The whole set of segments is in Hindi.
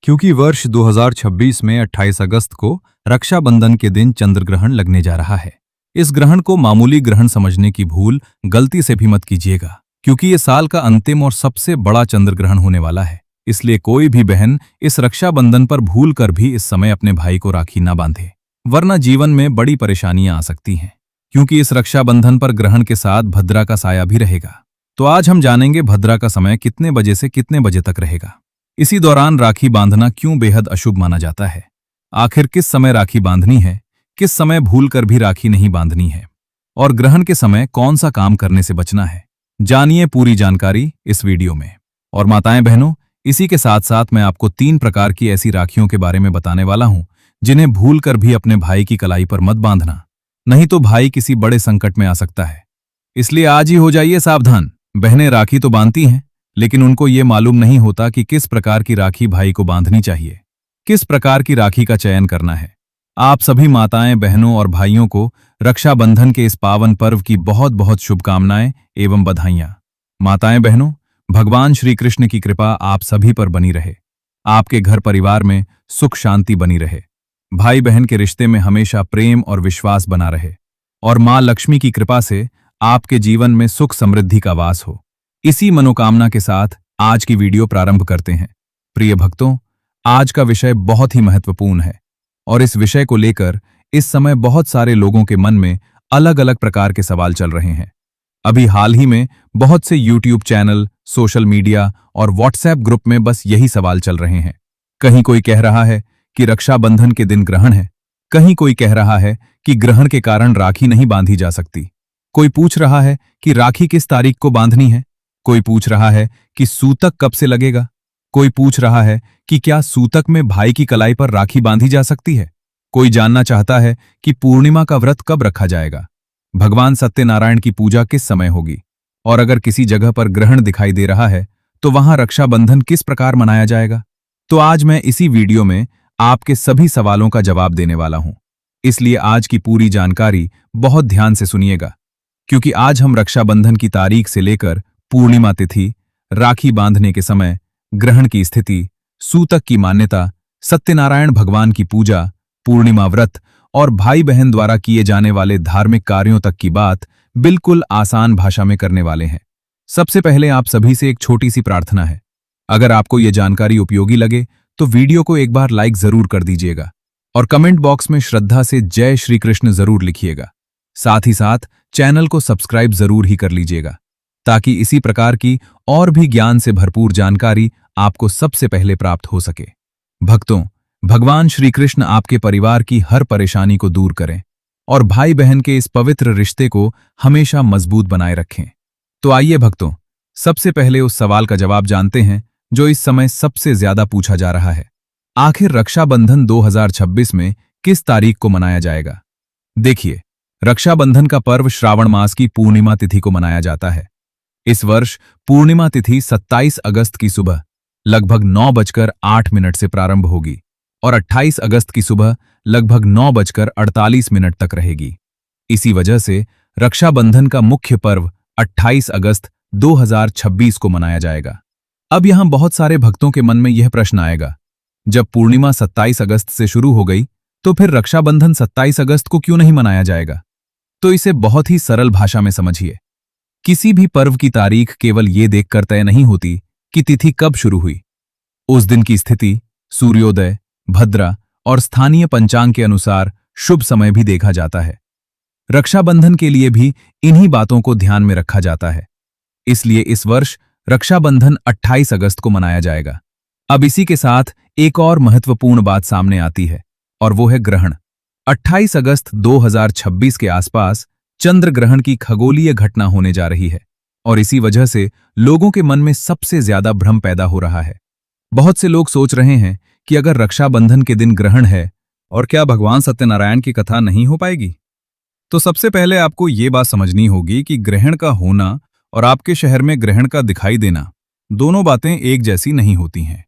क्योंकि वर्ष 2026 में 28 अगस्त को रक्षाबंधन के दिन चंद्र ग्रहण लगने जा रहा है। इस ग्रहण को मामूली ग्रहण समझने की भूल गलती से भी मत कीजिएगा, क्योंकि ये साल का अंतिम और सबसे बड़ा चंद्र ग्रहण होने वाला है। इसलिए कोई भी बहन इस रक्षाबंधन पर भूल कर भी इस समय अपने भाई को राखी ना बांधे, वरना जीवन में बड़ी परेशानियां आ सकती हैं। क्योंकि इस रक्षाबंधन पर ग्रहण के साथ भद्रा का साया भी रहेगा। तो आज हम जानेंगे भद्रा का समय कितने बजे से कितने बजे तक रहेगा। इसी दौरान राखी बांधना क्यों बेहद अशुभ माना जाता है, आखिर किस समय राखी बांधनी है, किस समय भूलकर भी राखी नहीं बांधनी है, और ग्रहण के समय कौन सा काम करने से बचना है, जानिए पूरी जानकारी इस वीडियो में। और माताएं बहनों, इसी के साथ साथ मैं आपको 3 प्रकार की ऐसी राखियों के बारे में बताने वाला हूं जिन्हें भूलकर भी अपने भाई की कलाई पर मत बांधना, नहीं तो भाई किसी बड़े संकट में आ सकता है। इसलिए आज ही हो जाइए सावधान। बहनें राखी तो बांधती हैं, लेकिन उनको ये मालूम नहीं होता कि किस प्रकार की राखी भाई को बांधनी चाहिए, किस प्रकार की राखी का चयन करना है। आप सभी माताएं बहनों और भाइयों को रक्षाबंधन के इस पावन पर्व की बहुत बहुत शुभकामनाएं एवं बधाइयां। माताएं बहनों, भगवान श्री कृष्ण की कृपा आप सभी पर बनी रहे, आपके घर परिवार में सुख शांति बनी रहे, भाई बहन के रिश्ते में हमेशा प्रेम और विश्वास बना रहे, और मां लक्ष्मी की कृपा से आपके जीवन में सुख समृद्धि का वास हो। इसी मनोकामना के साथ आज की वीडियो प्रारंभ करते हैं। प्रिय भक्तों, आज का विषय बहुत ही महत्वपूर्ण है और इस विषय को लेकर इस समय बहुत सारे लोगों के मन में अलग अलग प्रकार के सवाल चल रहे हैं। अभी हाल ही में बहुत से YouTube चैनल, सोशल मीडिया और व्हाट्सएप ग्रुप में बस यही सवाल चल रहे हैं। कहीं कोई कह रहा है कि रक्षाबंधन के दिन ग्रहण है, कहीं कोई कह रहा है कि ग्रहण के कारण राखी नहीं बांधी जा सकती, कोई पूछ रहा है कि राखी किस तारीख को बांधनी है, कोई पूछ रहा है कि सूतक कब से लगेगा, कोई पूछ रहा है कि क्या सूतक में भाई की कलाई पर राखी बांधी जा सकती है, कोई जानना चाहता है कि पूर्णिमा का व्रत कब रखा जाएगा, भगवान सत्यनारायण की पूजा किस समय होगी, और अगर किसी जगह पर ग्रहण दिखाई दे रहा है तो वहां रक्षाबंधन किस प्रकार मनाया जाएगा। तो आज मैं इसी वीडियो में आपके सभी सवालों का जवाब देने वाला हूं। इसलिए आज की पूरी जानकारी बहुत ध्यान से सुनिएगा, क्योंकि आज हम रक्षाबंधन की तारीख से लेकर पूर्णिमा तिथि, राखी बांधने के समय, ग्रहण की स्थिति, सूतक की मान्यता, सत्यनारायण भगवान की पूजा, पूर्णिमा व्रत और भाई बहन द्वारा किए जाने वाले धार्मिक कार्यों तक की बात बिल्कुल आसान भाषा में करने वाले हैं। सबसे पहले आप सभी से एक छोटी सी प्रार्थना है। अगर आपको यह जानकारी उपयोगी लगे तो वीडियो को एक बार लाइक जरूर कर दीजिएगा और कमेंट बॉक्स में श्रद्धा से जय श्री कृष्ण जरूर लिखिएगा। साथ ही साथ चैनल को सब्सक्राइब जरूर ही कर लीजिएगा, ताकि इसी प्रकार की और भी ज्ञान से भरपूर जानकारी आपको सबसे पहले प्राप्त हो सके। भक्तों, भगवान श्री कृष्ण आपके परिवार की हर परेशानी को दूर करें और भाई बहन के इस पवित्र रिश्ते को हमेशा मजबूत बनाए रखें। तो आइए भक्तों, सबसे पहले उस सवाल का जवाब जानते हैं जो इस समय सबसे ज्यादा पूछा जा रहा है। आखिर रक्षाबंधन 2026 में किस तारीख को मनाया जाएगा? देखिए, रक्षाबंधन का पर्व श्रावण मास की पूर्णिमा तिथि को मनाया जाता है। इस वर्ष पूर्णिमा तिथि 27 अगस्त की सुबह लगभग 9:08 से प्रारंभ होगी और 28 अगस्त की सुबह लगभग 9:48 तक रहेगी। इसी वजह से रक्षाबंधन का मुख्य पर्व 28 अगस्त 2026 को मनाया जाएगा। अब यहां बहुत सारे भक्तों के मन में यह प्रश्न आएगा, जब पूर्णिमा 27 अगस्त से शुरू हो गई तो फिर रक्षाबंधन 27 अगस्त को क्यों नहीं मनाया जाएगा? तो इसे बहुत ही सरल भाषा में समझिए। किसी भी पर्व की तारीख केवल ये देखकर तय नहीं होती कि तिथि कब शुरू हुई। उस दिन की स्थिति, सूर्योदय, भद्रा और स्थानीय पंचांग के अनुसार शुभ समय भी देखा जाता है। रक्षाबंधन के लिए भी इन्हीं बातों को ध्यान में रखा जाता है। इसलिए इस वर्ष रक्षाबंधन 28 अगस्त को मनाया जाएगा। अब इसी के साथ एक और महत्वपूर्ण बात सामने आती है, और वो है ग्रहण। 28 अगस्त 2026 के आसपास चंद्र ग्रहण की खगोलीय घटना होने जा रही है और इसी वजह से लोगों के मन में सबसे ज्यादा भ्रम पैदा हो रहा है। बहुत से लोग सोच रहे हैं कि अगर रक्षाबंधन के दिन ग्रहण है और क्या भगवान सत्यनारायण की कथा नहीं हो पाएगी? तो सबसे पहले आपको ये बात समझनी होगी कि ग्रहण का होना और आपके शहर में ग्रहण का दिखाई देना, दोनों बातें एक जैसी नहीं होती हैं।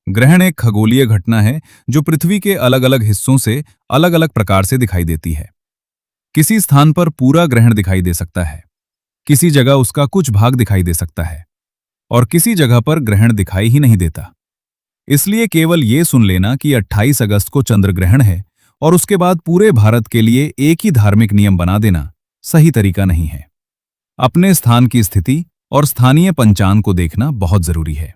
ग्रहण एक खगोलीय घटना है जो पृथ्वी के अलग अलग हिस्सों से अलग अलग प्रकार से दिखाई देती है। किसी स्थान पर पूरा ग्रहण दिखाई दे सकता है, किसी जगह उसका कुछ भाग दिखाई दे सकता है और किसी जगह पर ग्रहण दिखाई ही नहीं देता। इसलिए केवल ये सुन लेना कि 28 अगस्त को चंद्र ग्रहण है और उसके बाद पूरे भारत के लिए एक ही धार्मिक नियम बना देना सही तरीका नहीं है। अपने स्थान की स्थिति और स्थानीय पंचांग को देखना बहुत जरूरी है।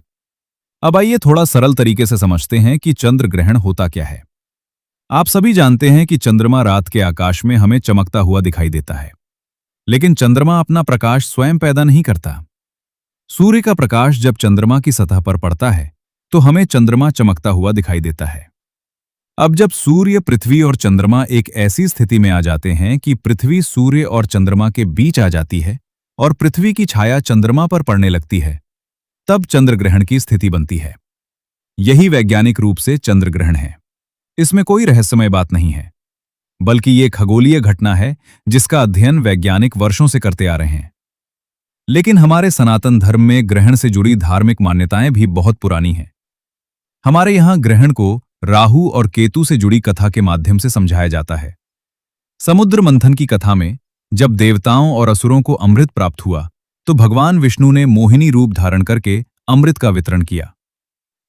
अब आइए थोड़ा सरल तरीके से समझते हैं कि चंद्र ग्रहण होता क्या है। आप सभी जानते हैं कि चंद्रमा रात के आकाश में हमें चमकता हुआ दिखाई देता है, लेकिन चंद्रमा अपना प्रकाश स्वयं पैदा नहीं करता। सूर्य का प्रकाश जब चंद्रमा की सतह पर पड़ता है तो हमें चंद्रमा चमकता हुआ दिखाई देता है। अब जब सूर्य, पृथ्वी और चंद्रमा एक ऐसी स्थिति में आ जाते हैं कि पृथ्वी सूर्य और चंद्रमा के बीच आ जाती है और पृथ्वी की छाया चंद्रमा पर पड़ने लगती है, तब चंद्र ग्रहण की स्थिति बनती है। यही वैज्ञानिक रूप से चंद्र ग्रहण है। इसमें कोई रहस्यमय बात नहीं है, बल्कि ये खगोलीय घटना है जिसका अध्ययन वैज्ञानिक वर्षों से करते आ रहे हैं। लेकिन हमारे सनातन धर्म में ग्रहण से जुड़ी धार्मिक मान्यताएं भी बहुत पुरानी हैं। हमारे यहां ग्रहण को राहु और केतु से जुड़ी कथा के माध्यम से समझाया जाता है। समुद्र मंथन की कथा में जब देवताओं और असुरों को अमृत प्राप्त हुआ तो भगवान विष्णु ने मोहिनी रूप धारण करके अमृत का वितरण किया।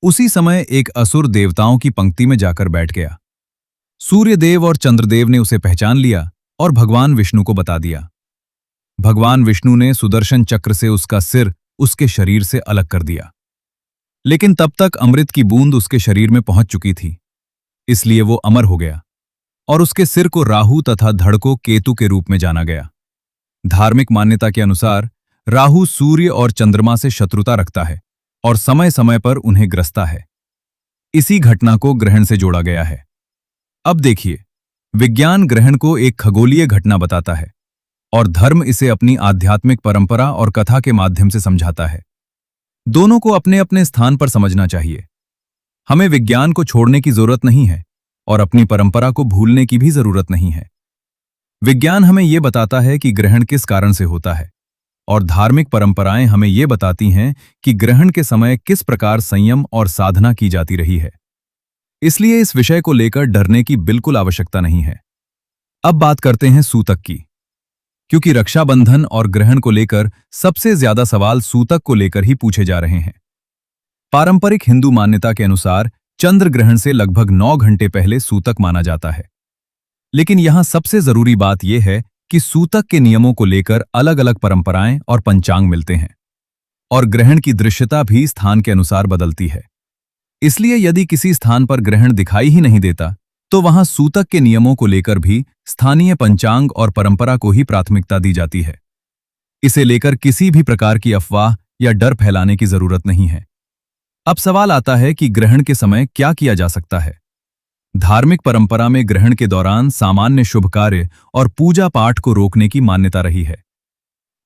उसी समय एक असुर देवताओं की पंक्ति में जाकर बैठ गया। सूर्यदेव और चंद्रदेव ने उसे पहचान लिया और भगवान विष्णु को बता दिया। भगवान विष्णु ने सुदर्शन चक्र से उसका सिर उसके शरीर से अलग कर दिया, लेकिन तब तक अमृत की बूंद उसके शरीर में पहुंच चुकी थी, इसलिए वो अमर हो गया और उसके सिर को राहु तथा धड़ को केतु के रूप में जाना गया। धार्मिक मान्यता के अनुसार राहु सूर्य और चंद्रमा से शत्रुता रखता है और समय समय पर उन्हें ग्रसता है। इसी घटना को ग्रहण से जोड़ा गया है। अब देखिए, विज्ञान ग्रहण को एक खगोलीय घटना बताता है और धर्म इसे अपनी आध्यात्मिक परंपरा और कथा के माध्यम से समझाता है। दोनों को अपने अपने स्थान पर समझना चाहिए। हमें विज्ञान को छोड़ने की जरूरत नहीं है और अपनी परंपरा को भूलने की भी जरूरत नहीं है। विज्ञान हमें यह बताता है कि ग्रहण किस कारण से होता है और धार्मिक परंपराएं हमें यह बताती हैं कि ग्रहण के समय किस प्रकार संयम और साधना की जाती रही है। इसलिए इस विषय को लेकर डरने की बिल्कुल आवश्यकता नहीं है। अब बात करते हैं सूतक की, क्योंकि रक्षाबंधन और ग्रहण को लेकर सबसे ज्यादा सवाल सूतक को लेकर ही पूछे जा रहे हैं। पारंपरिक हिंदू मान्यता के अनुसार चंद्र ग्रहण से लगभग 9 घंटे पहले सूतक माना जाता है। लेकिन यहां सबसे जरूरी बात यह है कि सूतक के नियमों को लेकर अलग अलग परंपराएं और पंचांग मिलते हैं और ग्रहण की दृश्यता भी स्थान के अनुसार बदलती है। इसलिए यदि किसी स्थान पर ग्रहण दिखाई ही नहीं देता तो वहां सूतक के नियमों को लेकर भी स्थानीय पंचांग और परंपरा को ही प्राथमिकता दी जाती है। इसे लेकर किसी भी प्रकार की अफवाह या डर फैलाने की जरूरत नहीं है। अब सवाल आता है कि ग्रहण के समय क्या किया जा सकता है। धार्मिक परंपरा में ग्रहण के दौरान सामान्य शुभ कार्य और पूजा पाठ को रोकने की मान्यता रही है,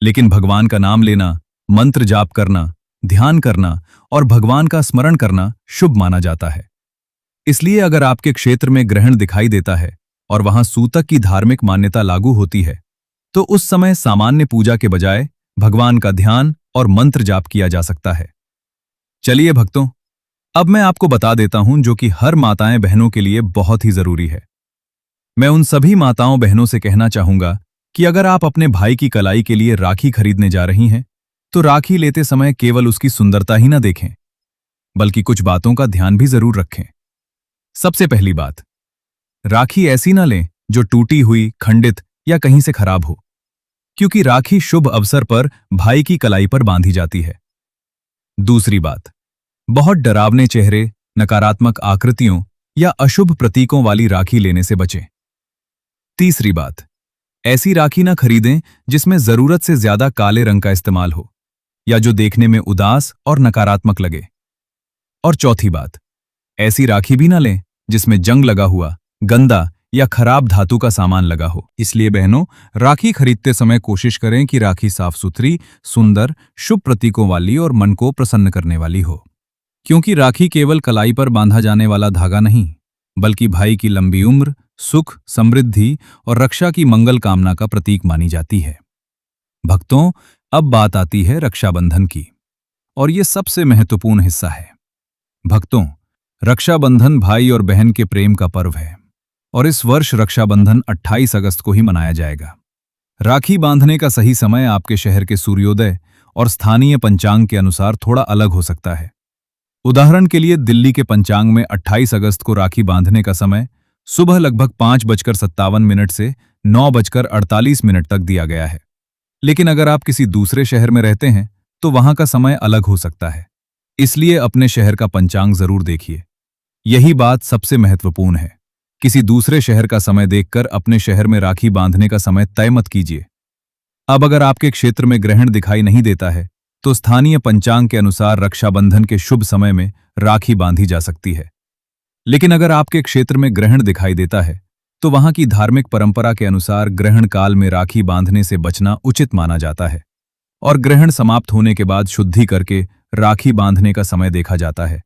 लेकिन भगवान का नाम लेना, मंत्र जाप करना, ध्यान करना और भगवान का स्मरण करना शुभ माना जाता है। इसलिए अगर आपके क्षेत्र में ग्रहण दिखाई देता है और वहां सूतक की धार्मिक मान्यता लागू होती है तो उस समय सामान्य पूजा के बजाय भगवान का ध्यान और मंत्र जाप किया जा सकता है। चलिए भक्तों, अब मैं आपको बता देता हूं जो कि हर माताएं बहनों के लिए बहुत ही जरूरी है। मैं उन सभी माताओं बहनों से कहना चाहूंगा कि अगर आप अपने भाई की कलाई के लिए राखी खरीदने जा रही हैं तो राखी लेते समय केवल उसकी सुंदरता ही ना देखें, बल्कि कुछ बातों का ध्यान भी जरूर रखें। सबसे पहली बात, राखी ऐसी ना लें जो टूटी हुई, खंडित या कहीं से खराब हो, क्योंकि राखी शुभ अवसर पर भाई की कलाई पर बांधी जाती है। दूसरी बात, बहुत डरावने चेहरे, नकारात्मक आकृतियों या अशुभ प्रतीकों वाली राखी लेने से बचें। तीसरी बात, ऐसी राखी ना खरीदें जिसमें जरूरत से ज्यादा काले रंग का इस्तेमाल हो या जो देखने में उदास और नकारात्मक लगे। और चौथी बात, ऐसी राखी भी ना लें जिसमें जंग लगा हुआ, गंदा या खराब धातु का सामान लगा हो। इसलिए बहनों, राखी खरीदते समय कोशिश करें कि राखी साफ सुथरी, सुंदर, शुभ प्रतीकों वाली और मन को प्रसन्न करने वाली हो, क्योंकि राखी केवल कलाई पर बांधा जाने वाला धागा नहीं, बल्कि भाई की लंबी उम्र, सुख, समृद्धि और रक्षा की मंगल कामना का प्रतीक मानी जाती है। भक्तों, अब बात आती है रक्षाबंधन की, और ये सबसे महत्वपूर्ण हिस्सा है। भक्तों, रक्षाबंधन भाई और बहन के प्रेम का पर्व है और इस वर्ष रक्षाबंधन 28 अगस्त को ही मनाया जाएगा। राखी बांधने का सही समय आपके शहर के सूर्योदय और स्थानीय पंचांग के अनुसार थोड़ा अलग हो सकता है। उदाहरण के लिए दिल्ली के पंचांग में 28 अगस्त को राखी बांधने का समय सुबह लगभग 5:57 से 9:48 तक दिया गया है। लेकिन अगर आप किसी दूसरे शहर में रहते हैं तो वहां का समय अलग हो सकता है। इसलिए अपने शहर का पंचांग जरूर देखिए। यही बात सबसे महत्वपूर्ण है। किसी दूसरे शहर का समय देखकर अपने शहर में राखी बांधने का समय तय मत कीजिए। अब अगर आपके क्षेत्र में ग्रहण दिखाई नहीं देता है तो स्थानीय पंचांग के अनुसार रक्षाबंधन के शुभ समय में राखी बांधी जा सकती है। लेकिन अगर आपके क्षेत्र में ग्रहण दिखाई देता है तो वहां की धार्मिक परंपरा के अनुसार ग्रहण काल में राखी बांधने से बचना उचित माना जाता है और ग्रहण समाप्त होने के बाद शुद्धि करके राखी बांधने का समय देखा जाता है।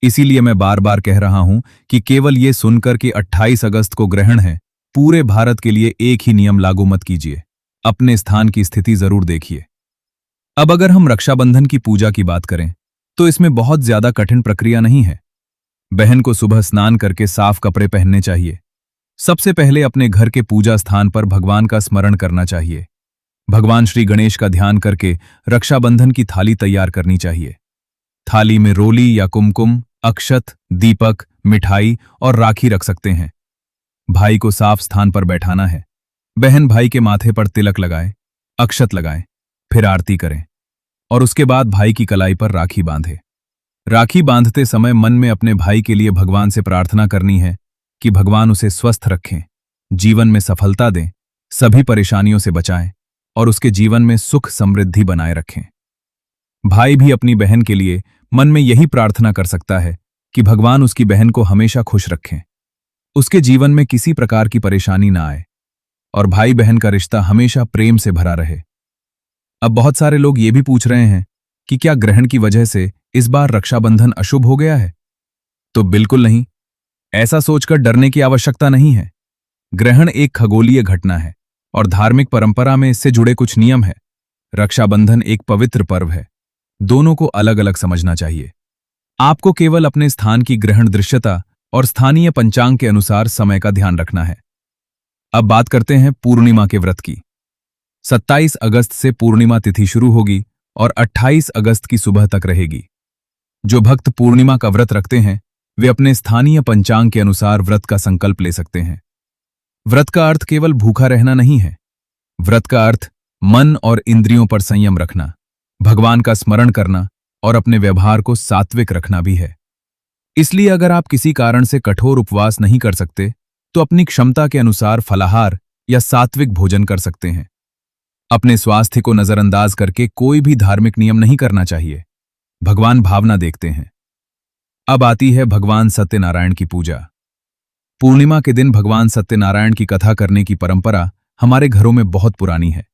इसीलिए मैं बार बार कह रहा हूं कि केवल ये सुनकर कि 28 अगस्त को ग्रहण है, पूरे भारत के लिए एक ही नियम लागू मत कीजिए। अपने स्थान की स्थिति जरूर देखिए। अब अगर हम रक्षाबंधन की पूजा की बात करें तो इसमें बहुत ज्यादा कठिन प्रक्रिया नहीं है। बहन को सुबह स्नान करके साफ कपड़े पहनने चाहिए। सबसे पहले अपने घर के पूजा स्थान पर भगवान का स्मरण करना चाहिए। भगवान श्री गणेश का ध्यान करके रक्षाबंधन की थाली तैयार करनी चाहिए। थाली में रोली या कुमकुम, अक्षत, दीपक, मिठाई और राखी रख सकते हैं। भाई को साफ स्थान पर बैठाना है। बहन भाई के माथे पर तिलक लगाए, अक्षत लगाए, फिर आरती करें और उसके बाद भाई की कलाई पर राखी बांधे। राखी बांधते समय मन में अपने भाई के लिए भगवान से प्रार्थना करनी है कि भगवान उसे स्वस्थ रखें, जीवन में सफलता दें, सभी परेशानियों से बचाएं और उसके जीवन में सुख समृद्धि बनाए रखें। भाई भी अपनी बहन के लिए मन में यही प्रार्थना कर सकता है कि भगवान उसकी बहन को हमेशा खुश रखें, उसके जीवन में किसी प्रकार की परेशानी ना आए और भाई बहन का रिश्ता हमेशा प्रेम से भरा रहे। अब बहुत सारे लोग ये भी पूछ रहे हैं कि क्या ग्रहण की वजह से इस बार रक्षाबंधन अशुभ हो गया है? तो बिल्कुल नहीं। ऐसा सोचकर डरने की आवश्यकता नहीं है। ग्रहण एक खगोलीय घटना है और धार्मिक परंपरा में इससे जुड़े कुछ नियम है। रक्षाबंधन एक पवित्र पर्व है। दोनों को अलग अलग समझना चाहिए। आपको केवल अपने स्थान की ग्रहण दृश्यता और स्थानीय पंचांग के अनुसार समय का ध्यान रखना है। अब बात करते हैं पूर्णिमा के व्रत की। 27 अगस्त से पूर्णिमा तिथि शुरू होगी और 28 अगस्त की सुबह तक रहेगी। जो भक्त पूर्णिमा का व्रत रखते हैं वे अपने स्थानीय पंचांग के अनुसार व्रत का संकल्प ले सकते हैं। व्रत का अर्थ केवल भूखा रहना नहीं है। व्रत का अर्थ मन और इंद्रियों पर संयम रखना, भगवान का स्मरण करना और अपने व्यवहार को सात्विक रखना भी है। इसलिए अगर आप किसी कारण से कठोर उपवास नहीं कर सकते तो अपनी क्षमता के अनुसार फलाहार या सात्विक भोजन कर सकते हैं। अपने स्वास्थ्य को नजरअंदाज करके कोई भी धार्मिक नियम नहीं करना चाहिए। भगवान भावना देखते हैं। अब आती है भगवान सत्यनारायण की पूजा। पूर्णिमा के दिन भगवान सत्यनारायण की कथा करने की परंपरा हमारे घरों में बहुत पुरानी है।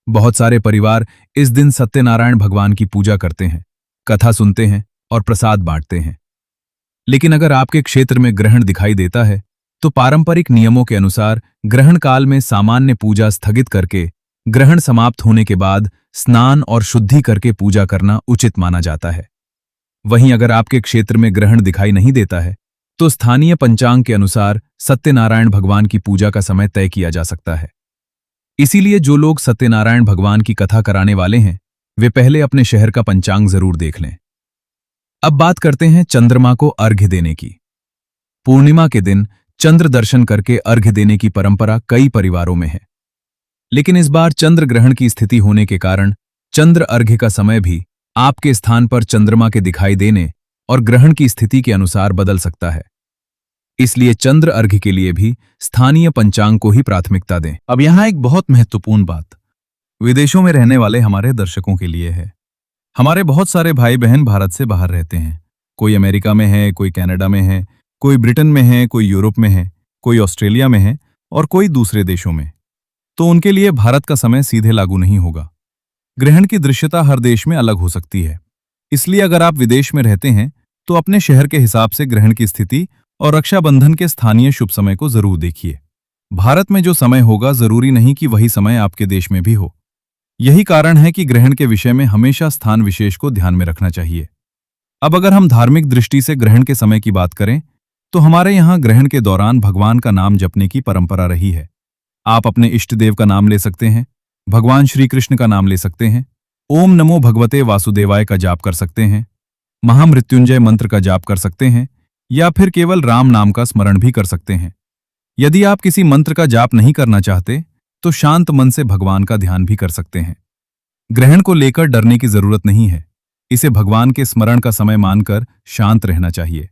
बहुत सारे परिवार इस दिन सत्यनारायण भगवान की पूजा करते हैं, कथा सुनते हैं और प्रसाद बांटते हैं। लेकिन अगर आपके क्षेत्र में ग्रहण दिखाई देता है तो पारंपरिक नियमों के अनुसार ग्रहण काल में सामान्य पूजा स्थगित करके ग्रहण समाप्त होने के बाद स्नान और शुद्धि करके पूजा करना उचित माना जाता है। वहीं अगर आपके क्षेत्र में ग्रहण दिखाई नहीं देता है तो स्थानीय पंचांग के अनुसार सत्यनारायण भगवान की पूजा का समय तय किया जा सकता है। इसीलिए जो लोग सत्यनारायण भगवान की कथा कराने वाले हैं वे पहले अपने शहर का पंचांग जरूर देख लें। अब बात करते हैं चंद्रमा को अर्घ्य देने की। पूर्णिमा के दिन चंद्र दर्शन करके अर्घ्य देने की परंपरा कई परिवारों में है। लेकिन इस बार चंद्र ग्रहण की स्थिति होने के कारण चंद्र अर्घ्य का समय भी आपके स्थान पर चंद्रमा के दिखाई देने और ग्रहण की स्थिति के अनुसार बदल सकता है। इसलिए चंद्र अर्घ्य के लिए भी स्थानीय पंचांग को ही प्राथमिकता दें। अब यहां एक बहुत महत्वपूर्ण बात विदेशों में रहने वाले हमारे दर्शकों के लिए है। हमारे बहुत सारे भाई बहन भारत से बाहर रहते हैं। कोई अमेरिका में है, कोई कनाडा में है, कोई ब्रिटेन में है, कोई यूरोप में है, कोई ऑस्ट्रेलिया में है और कोई दूसरे देशों में। तो उनके लिए भारत का समय सीधे लागू नहीं होगा। ग्रहण की दृश्यता हर देश में अलग हो सकती है। इसलिए अगर आप विदेश में रहते हैं तो अपने शहर के हिसाब से ग्रहण की स्थिति और रक्षाबंधन के स्थानीय शुभ समय को जरूर देखिए। भारत में जो समय होगा जरूरी नहीं कि वही समय आपके देश में भी हो। यही कारण है कि ग्रहण के विषय में हमेशा स्थान विशेष को ध्यान में रखना चाहिए। अब अगर हम धार्मिक दृष्टि से ग्रहण के समय की बात करें तो हमारे यहाँ ग्रहण के दौरान भगवान का नाम जपने की परंपरा रही है। आप अपने इष्ट देव का नाम ले सकते हैं, भगवान श्री कृष्ण का नाम ले सकते हैं, ओम नमो भगवते वासुदेवाय का जाप कर सकते हैं, महामृत्युंजय मंत्र का जाप कर सकते हैं या फिर केवल राम नाम का स्मरण भी कर सकते हैं। यदि आप किसी मंत्र का जाप नहीं करना चाहते तो शांत मन से भगवान का ध्यान भी कर सकते हैं। ग्रहण को लेकर डरने की जरूरत नहीं है। इसे भगवान के स्मरण का समय मानकर शांत रहना चाहिए।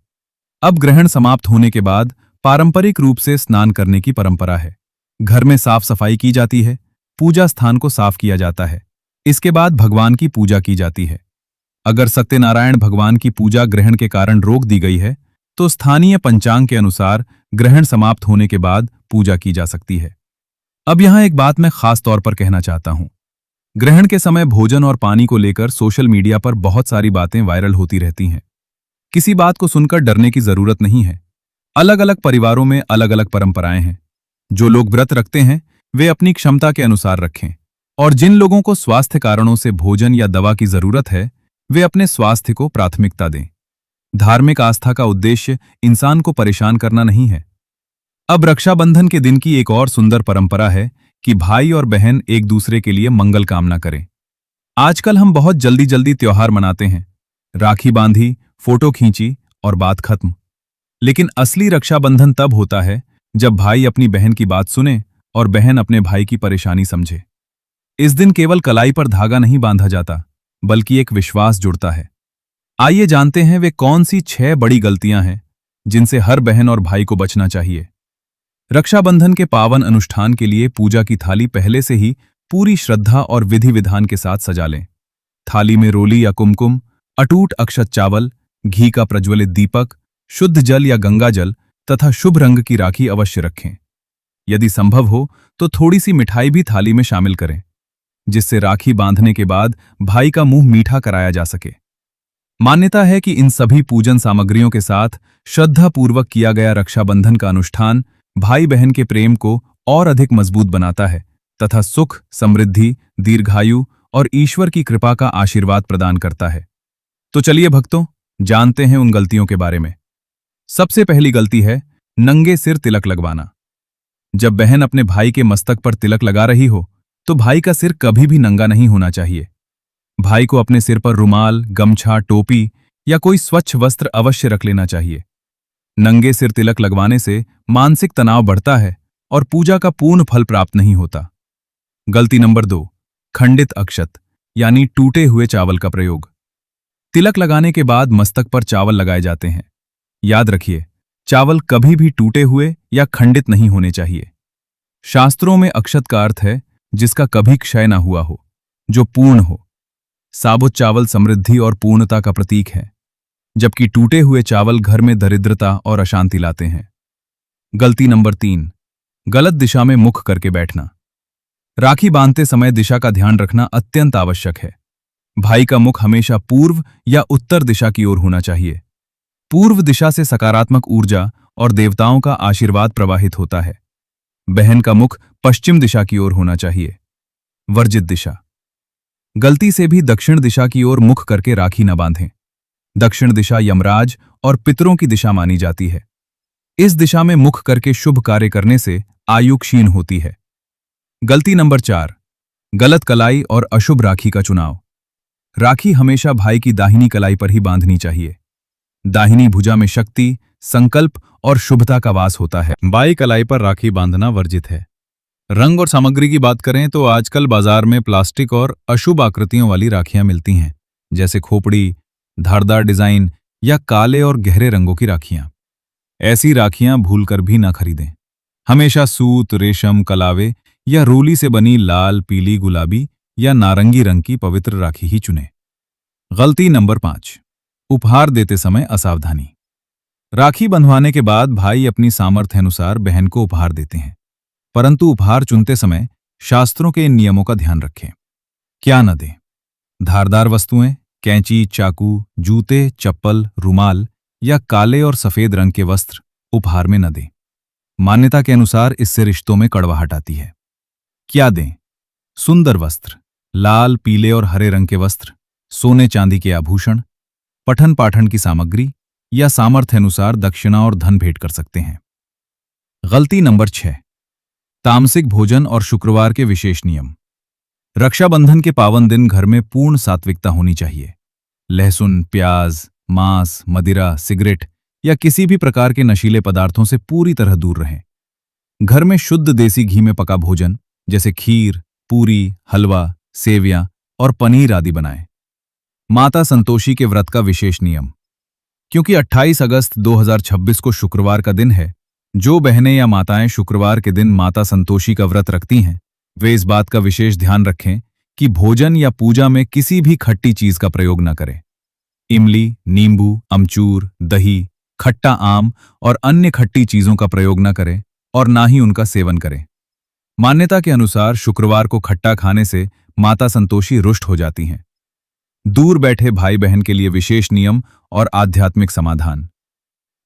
अब ग्रहण समाप्त होने के बाद पारंपरिक रूप से स्नान करने की परंपरा है। घर में साफ सफाई की जाती है, पूजा स्थान को साफ किया जाता है। इसके बाद भगवान की पूजा की जाती है। अगर सत्यनारायण भगवान की पूजा ग्रहण के कारण रोक दी गई है तो स्थानीय पंचांग के अनुसार ग्रहण समाप्त होने के बाद पूजा की जा सकती है। अब यहां एक बात मैं खास तौर पर कहना चाहता हूं। ग्रहण के समय भोजन और पानी को लेकर सोशल मीडिया पर बहुत सारी बातें वायरल होती रहती हैं। किसी बात को सुनकर डरने की जरूरत नहीं है। अलग अलग परिवारों में अलग अलग परंपराएं हैं। जो लोग व्रत रखते हैं वे अपनी क्षमता के अनुसार रखें, और जिन लोगों को स्वास्थ्य कारणों से भोजन या दवा की जरूरत है वे अपने स्वास्थ्य को प्राथमिकता दें। धार्मिक आस्था का उद्देश्य इंसान को परेशान करना नहीं है। अब रक्षाबंधन के दिन की एक और सुंदर परंपरा है कि भाई और बहन एक दूसरे के लिए मंगल कामना करें। आजकल हम बहुत जल्दी जल्दी त्योहार मनाते हैं, राखी बांधी, फोटो खींची और बात खत्म। लेकिन असली रक्षाबंधन तब होता है जब भाई अपनी बहन की बात सुने और बहन अपने भाई की परेशानी समझे। इस दिन केवल कलाई पर धागा नहीं बांधा जाता, बल्कि एक विश्वास जुड़ता है। आइए जानते हैं वे कौन सी 6 बड़ी गलतियां हैं जिनसे हर बहन और भाई को बचना चाहिए। रक्षाबंधन के पावन अनुष्ठान के लिए पूजा की थाली पहले से ही पूरी श्रद्धा और विधि विधान के साथ सजा लें। थाली में रोली या कुमकुम, अटूट अक्षत चावल, घी का प्रज्वलित दीपक, शुद्ध जल या गंगा जल तथा शुभ रंग की राखी अवश्य रखें। यदि संभव हो तो थोड़ी सी मिठाई भी थाली में शामिल करें, जिससे राखी बांधने के बाद भाई का मुंह मीठा कराया जा सके। मान्यता है कि इन सभी पूजन सामग्रियों के साथ श्रद्धापूर्वक किया गया रक्षाबंधन का अनुष्ठान भाई बहन के प्रेम को और अधिक मजबूत बनाता है तथा सुख, समृद्धि, दीर्घायु और ईश्वर की कृपा का आशीर्वाद प्रदान करता है। तो चलिए भक्तों, जानते हैं उन गलतियों के बारे में। सबसे पहली गलती है नंगे सिर तिलक लगवाना। जब बहन अपने भाई के मस्तक पर तिलक लगा रही हो तो भाई का सिर कभी भी नंगा नहीं होना चाहिए। भाई को अपने सिर पर रुमाल, गमछा, टोपी या कोई स्वच्छ वस्त्र अवश्य रख लेना चाहिए। नंगे सिर तिलक लगवाने से मानसिक तनाव बढ़ता है और पूजा का पूर्ण फल प्राप्त नहीं होता। गलती नंबर 2, खंडित अक्षत यानी टूटे हुए चावल का प्रयोग। तिलक लगाने के बाद मस्तक पर चावल लगाए जाते हैं। याद रखिए, चावल कभी भी टूटे हुए या खंडित नहीं होने चाहिए। शास्त्रों में अक्षत का अर्थ है जिसका कभी क्षय ना हुआ हो, जो पूर्ण हो। साबुत चावल समृद्धि और पूर्णता का प्रतीक है, जबकि टूटे हुए चावल घर में दरिद्रता और अशांति लाते हैं। गलती नंबर 3, गलत दिशा में मुख करके बैठना। राखी बांधते समय दिशा का ध्यान रखना अत्यंत आवश्यक है। भाई का मुख हमेशा पूर्व या उत्तर दिशा की ओर होना चाहिए। पूर्व दिशा से सकारात्मक ऊर्जा और देवताओं का आशीर्वाद प्रवाहित होता है। बहन का मुख पश्चिम दिशा की ओर होना चाहिए। वर्जित दिशा, गलती से भी दक्षिण दिशा की ओर मुख करके राखी न बांधें। दक्षिण दिशा यमराज और पितरों की दिशा मानी जाती है। इस दिशा में मुख करके शुभ कार्य करने से आयु क्षीण होती है। गलती नंबर 4, गलत कलाई और अशुभ राखी का चुनाव। राखी हमेशा भाई की दाहिनी कलाई पर ही बांधनी चाहिए। दाहिनी भुजा में शक्ति, संकल्प और शुभता का वास होता है। बाई कलाई पर राखी बांधना वर्जित है। रंग और सामग्री की बात करें तो आजकल बाजार में प्लास्टिक और अशुभ आकृतियों वाली राखियां मिलती हैं, जैसे खोपड़ी, धारदार डिजाइन या काले और गहरे रंगों की राखियां। ऐसी राखियां भूलकर भी ना खरीदें। हमेशा सूत, रेशम, कलावे या रोली से बनी लाल, पीली, गुलाबी या नारंगी रंग की पवित्र राखी ही चुनें। गलती नंबर 5, उपहार देते समय असावधानी। राखी बंधवाने के बाद भाई अपनी सामर्थ्य अनुसार बहन को उपहार देते हैं, परंतु उपहार चुनते समय शास्त्रों के इन नियमों का ध्यान रखें। क्या न दें? धारदार वस्तुएं, कैंची, चाकू, जूते, चप्पल, रुमाल या काले और सफेद रंग के वस्त्र उपहार में न दें। मान्यता के अनुसार इससे रिश्तों में कड़वाहट आती है। क्या दें? सुंदर वस्त्र, लाल, पीले और हरे रंग के वस्त्र, सोने चांदी के आभूषण, पठन पाठन की सामग्री या सामर्थ्य अनुसार दक्षिणा और धन भेंट कर सकते हैं। गलती नंबर 6, तामसिक भोजन और शुक्रवार के विशेष नियम। रक्षाबंधन के पावन दिन घर में पूर्ण सात्विकता होनी चाहिए। लहसुन, प्याज, मांस, मदिरा, सिगरेट या किसी भी प्रकार के नशीले पदार्थों से पूरी तरह दूर रहें। घर में शुद्ध देसी घी में पका भोजन जैसे खीर, पूरी, हलवा, सेवियां और पनीर आदि बनाएं। माता संतोषी के व्रत का विशेष नियम। क्योंकि 28 अगस्त 2026 को शुक्रवार का दिन है, जो बहनें या माताएं शुक्रवार के दिन माता संतोषी का व्रत रखती हैं, वे इस बात का विशेष ध्यान रखें कि भोजन या पूजा में किसी भी खट्टी चीज का प्रयोग न करें। इमली, नींबू, अमचूर, दही, खट्टा आम और अन्य खट्टी चीजों का प्रयोग न करें और ना ही उनका सेवन करें। मान्यता के अनुसार शुक्रवार को खट्टा खाने से माता संतोषी रुष्ट हो जाती हैं। दूर बैठे भाई बहन के लिए विशेष नियम और आध्यात्मिक समाधान।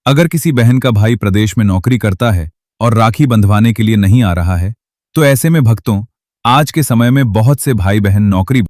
अगर किसी बहन का भाई प्रदेश में नौकरी करता है और राखी बंधवाने के लिए नहीं आ रहा है, तो ऐसे में भक्तों, आज के समय में बहुत से भाई बहन नौकरी